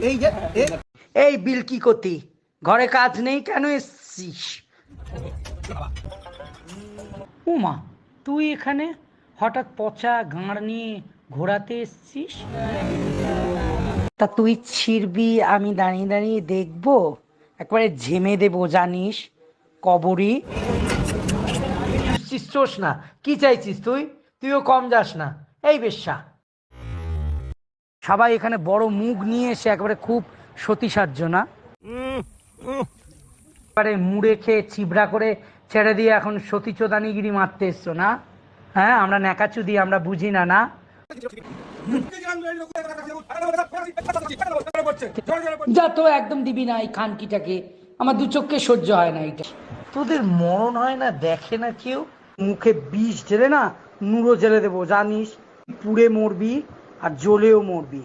এই যে এই বিল কি করতি, ঘরে কাজ নেই কেন এসছিস? উমা, তুই এখানে হঠাৎ পচা গাঁড় নিয়ে ঘোরাতে এসছিস? তা তুই ছিড়বি, আমি দাঁড়িয়ে দাঁড়িয়ে দেখবো? একবারে ঝেমে দেবো জানিস, কবরী। চিস্টোস না, কি চাইছিস তুই? তুইও কম যাস না। এই বেশ্যা, সবাই এখানে বড় মুখ নিয়ে এসে একেবারে খুব সতী সাজ্য না, এবারে মুড়ে খেয়ে চিবড়া করে ছেড়ে দিয়ে এখন সতী চোদানিগিরি মারতে এসছো না? হ্যাঁ, আমরা ন্যাকাচুদি, আমরা বুঝি না, না? যা তো, একদম দিবি না এই খানকিটাকে, আমার দু চোখকে সহ্য হয় না এটা। তোদের মরণ হয় না, দেখে না কেউ? মুখে বিষ ঢেলে না নুরো জেলে দেবো জানিস, পুড়ে মরবি আর জ্বলেও মরবি।